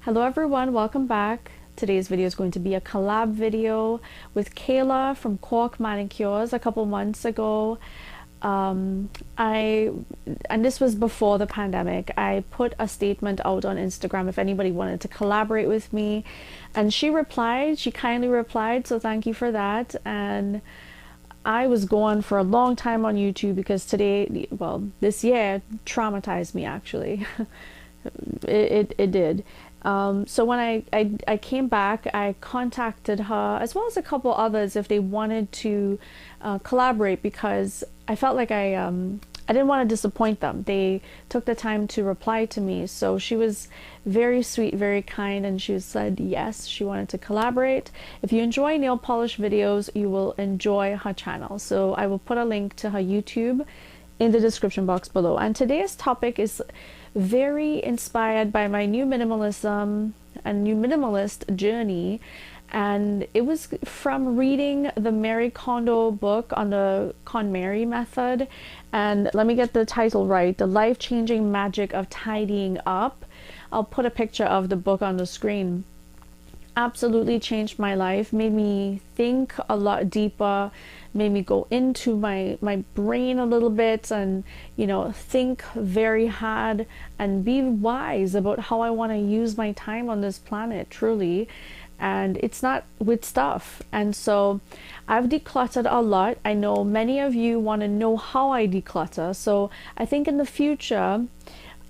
Hello everyone, welcome back. Today's video is going to be a collab video with Kayla from Cork Manicures a couple months ago. And this was before the pandemic. I put a statement out on Instagram if anybody wanted to collaborate with me, and she kindly replied, so thank you for that. And I was gone for a long time on YouTube because this year traumatized me actually. it did. So when I came back, I contacted her as well as a couple others if they wanted to collaborate, because I felt like I didn't want to disappoint them. They took the time to reply to me, so she was very sweet, very kind, and she said yes, she wanted to collaborate. If you enjoy nail polish videos, you will enjoy her channel, so I will put a link to her YouTube in the description box below. And today's topic is very inspired by my new minimalism and new minimalist journey, and it was from reading the Marie Kondo book on the KonMari method. And let me get the title right: The Life-Changing Magic of Tidying Up. I'll put a picture of the book on the screen. Absolutely changed my life, made me think a lot deeper, made me go into my brain a little bit and, think very hard and be wise about how I want to use my time on this planet, truly. And it's not with stuff. And so I've decluttered a lot. I know many of you want to know how I declutter, so I think in the future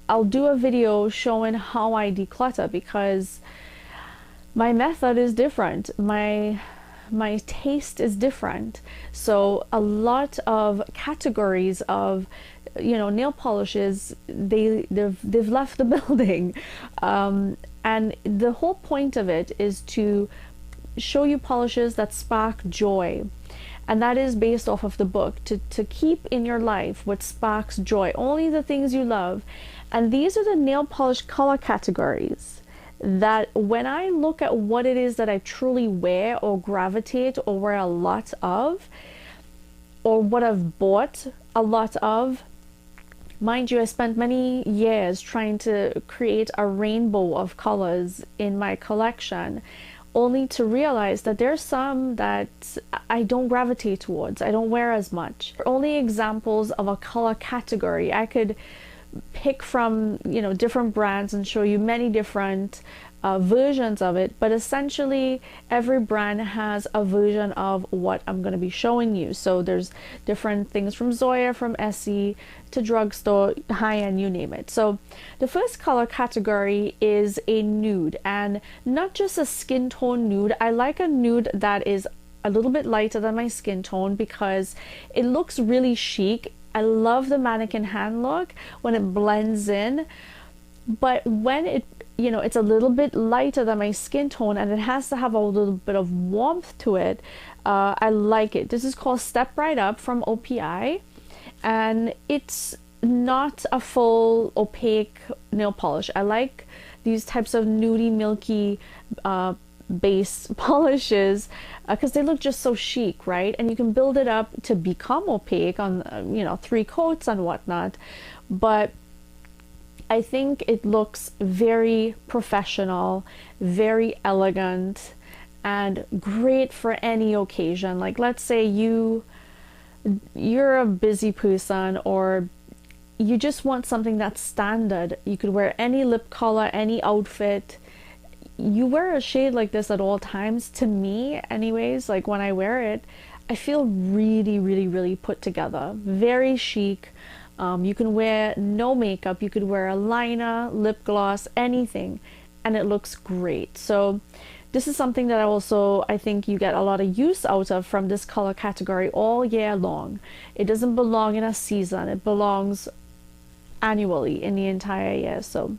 I'll do a video showing how I declutter, because my method is different, my taste is different. So a lot of categories of nail polishes, they've left the building, and the whole point of it is to show you polishes that spark joy, and that is based off of the book, to keep in your life what sparks joy, only the things you love. And these are the nail polish color categories that when I look at what it is that I truly wear or gravitate or wear a lot of, or what I've bought a lot of. Mind you, I spent many years trying to create a rainbow of colors in my collection, only to realize that there's some that I don't gravitate towards, I don't wear as much. Only examples of a color category. I could pick from different brands and show you many different versions of it, but essentially every brand has a version of what I'm going to be showing you. So there's different things from Zoya, from Essie, to drugstore, high-end, you name it. So the first color category is a nude, and not just a skin tone nude. I like a nude that is a little bit lighter than my skin tone because it looks really chic. I love the mannequin hand look when it blends in, but when it's a little bit lighter than my skin tone and it has to have a little bit of warmth to it, I like it. This is called Step Right Up from OPI, and it's not a full opaque nail polish. I like these types of nudie, milky base polishes because they look just so chic, right? And you can build it up to become opaque on 3 coats and whatnot, but I think it looks very professional, very elegant, and great for any occasion. Like, let's say you're a busy person, or you just want something that's standard. You could wear any lip color, any outfit. You wear a shade like this at all times. To me anyways, like when I wear it, I feel really, really, really put together, very chic. You can wear no makeup, you could wear a liner, lip gloss, anything, and it looks great. So this is something that I think you get a lot of use out of from this color category all year long. It doesn't belong in a season, it belongs annually in the entire year. So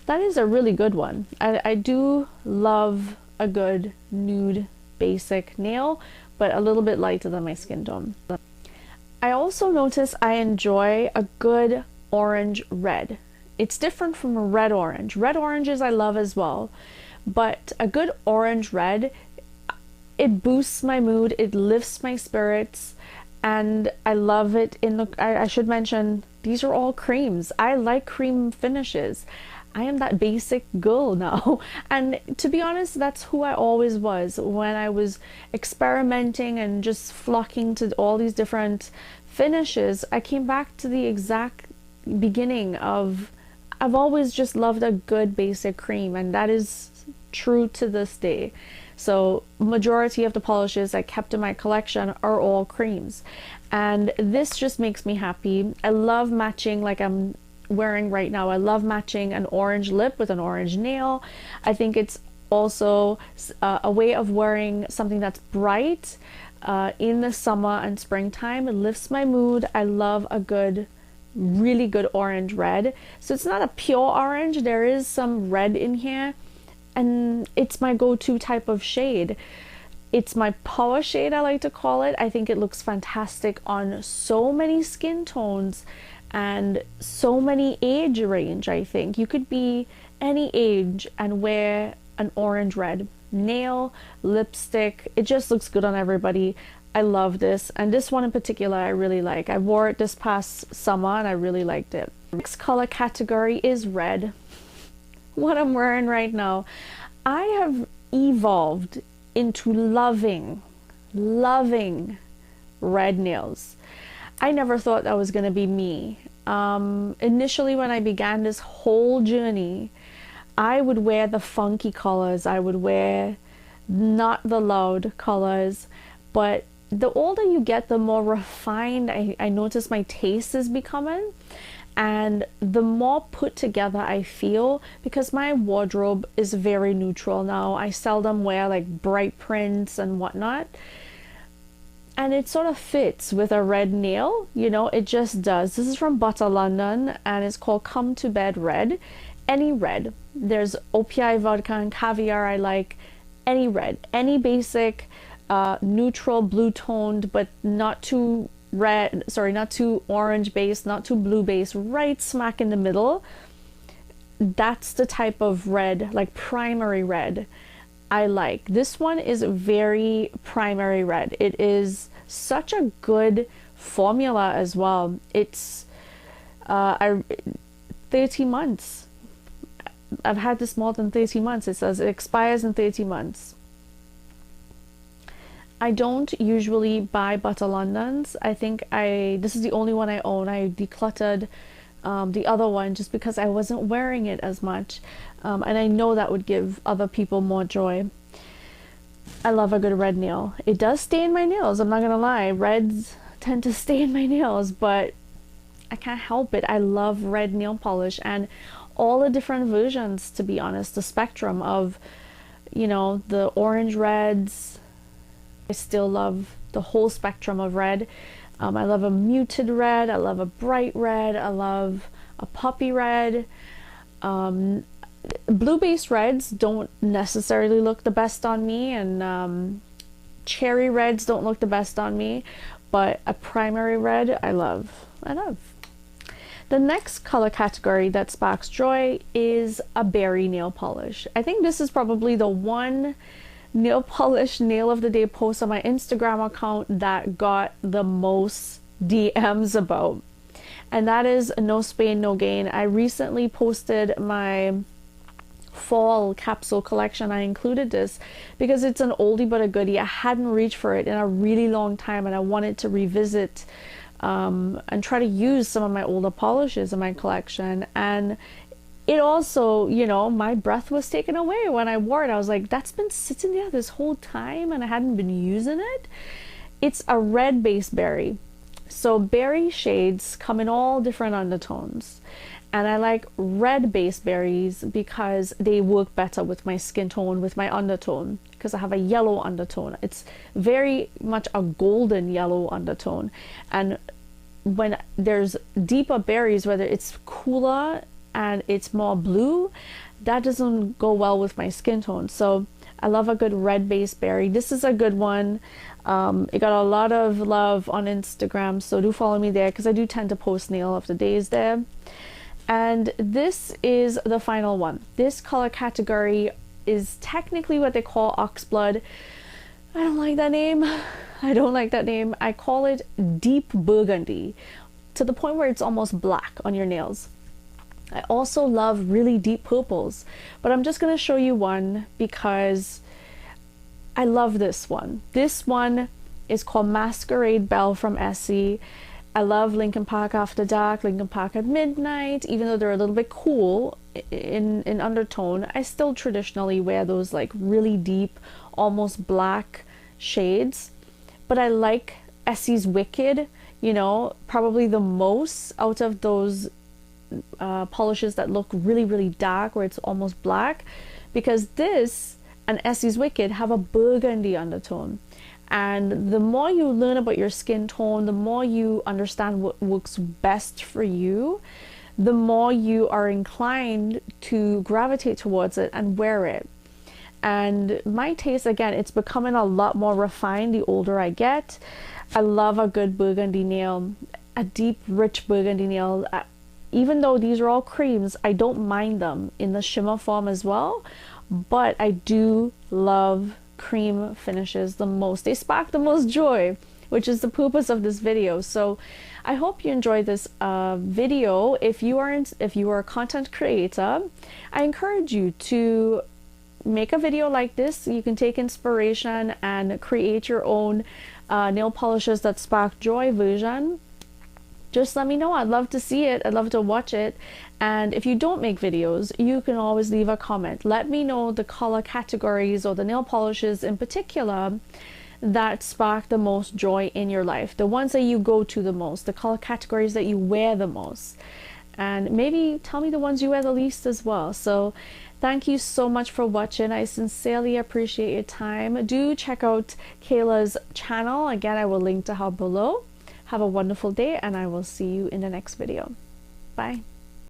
that is a really good one. I do love a good nude basic nail, but a little bit lighter than my skin tone. I also notice I enjoy a good orange red. It's different from a red orange. Red oranges I love as well, but a good orange red, it boosts my mood, it lifts my spirits, and I love it in the, I should mention, these are all creams. I like cream finishes. I am that basic girl now. And to be honest, that's who I always was when I was experimenting and just flocking to all these different finishes. I came back to the exact beginning of I've always just loved a good basic cream, and that is true to this day. So majority of the polishes I kept in my collection are all creams, and this just makes me happy. I love matching, like I'm wearing right now. I love matching an orange lip with an orange nail. I think it's also a way of wearing something that's bright in the summer and springtime. It lifts my mood. I love a good, really good orange red. So it's not a pure orange, there is some red in here, and it's my go-to type of shade. It's my power shade, I like to call it. I think it looks fantastic on so many skin tones and so many age range. I think you could be any age and wear an orange red nail, lipstick. It just looks good on everybody. I love this, and this one in particular I really like. I wore it this past summer and I really liked it. Next color category is red. What I'm wearing right now. I have evolved into loving red nails. I never thought that was going to be me. Initially, when I began this whole journey, I would wear the funky colors. I would wear not the loud colors, but the older you get, the more refined I notice my taste is becoming, and the more put together I feel, because my wardrobe is very neutral now. I seldom wear like bright prints and whatnot, and it sort of fits with a red nail, you know, it just does. This is from Butter London, and it's called Come to Bed Red. Any red. There's OPI vodka and caviar. I like any red, any basic neutral blue toned, but not too red, sorry, not too orange based, not too blue based, right smack in the middle. That's the type of red, like primary red, I like. This one is very primary red. It is such a good formula as well. It's 13 months. I've had this more than 13 months. It says it expires in 13 months. I don't usually buy Butter Londons. I think this is the only one I own. I decluttered the other one just because I wasn't wearing it as much, and I know that would give other people more joy. I love a good red nail. It does stain my nails, I'm not gonna lie. Reds tend to stain my nails, but I can't help it. I love red nail polish, and all the different versions, to be honest. The spectrum of, you know, the orange reds. I still love the whole spectrum of red. I love a muted red, I love a bright red, I love a poppy red. Blue-based reds don't necessarily look the best on me, and cherry reds don't look the best on me, but a primary red I love. The next color category that sparks joy is a berry nail polish. I think this is probably the one nail polish nail of the day post on my Instagram account that got the most DMs about, and that is No Spain No Gain. I recently posted my fall capsule collection. I included this because it's an oldie but a goodie. I hadn't reached for it in a really long time, and I wanted to revisit and try to use some of my older polishes in my collection. And it also, you know, my breath was taken away when I wore it. I was like, that's been sitting there this whole time and I hadn't been using it. It's a red based berry. So berry shades come in all different undertones. And I like red based berries because they work better with my skin tone, with my undertone, because I have a yellow undertone. It's very much a golden yellow undertone. And when there's deeper berries, whether it's cooler and it's more blue, that doesn't go well with my skin tone. So I love a good red based berry. This is a good one. It got a lot of love on Instagram, so do follow me there because I do tend to post nail of the days there. And this is the final one. This color category is technically what they call oxblood. I don't like that name. I don't like that name. I call it deep burgundy, to the point where it's almost black on your nails. I also love really deep purples, but I'm just going to show you one because I love this one. This one is called Masquerade Belle from Essie. I love Lincoln Park After Dark, Lincoln Park at Midnight. Even though they're a little bit cool in undertone, I still traditionally wear those like really deep, almost black shades. But I like Essie's Wicked, you know, probably the most out of those polishes that look really, really dark where it's almost black, because this and Essie's Wicked have a burgundy undertone. And the more you learn about your skin tone, the more you understand what works best for you, the more you are inclined to gravitate towards it and wear it. And my taste, again, it's becoming a lot more refined the older I get. I love a good burgundy nail, a deep, rich burgundy nail. Even though these are all creams, I don't mind them in the shimmer form as well. But I do love cream finishes the most. They spark the most joy, which is the purpose of this video. So I hope you enjoy this video. If you are a content creator, I encourage you to make a video like this. You can take inspiration and create your own nail polishes that spark joy version. Just let me know. I'd love to see it. I'd love to watch it. And if you don't make videos, you can always leave a comment. Let me know the color categories or the nail polishes in particular that spark the most joy in your life, the ones that you go to the most, the color categories that you wear the most, and maybe tell me the ones you wear the least as well. So thank you so much for watching. I sincerely appreciate your time. Do check out Kayla's channel. Again, I will link to her below. Have a wonderful day, and I will see you in the next video. Bye.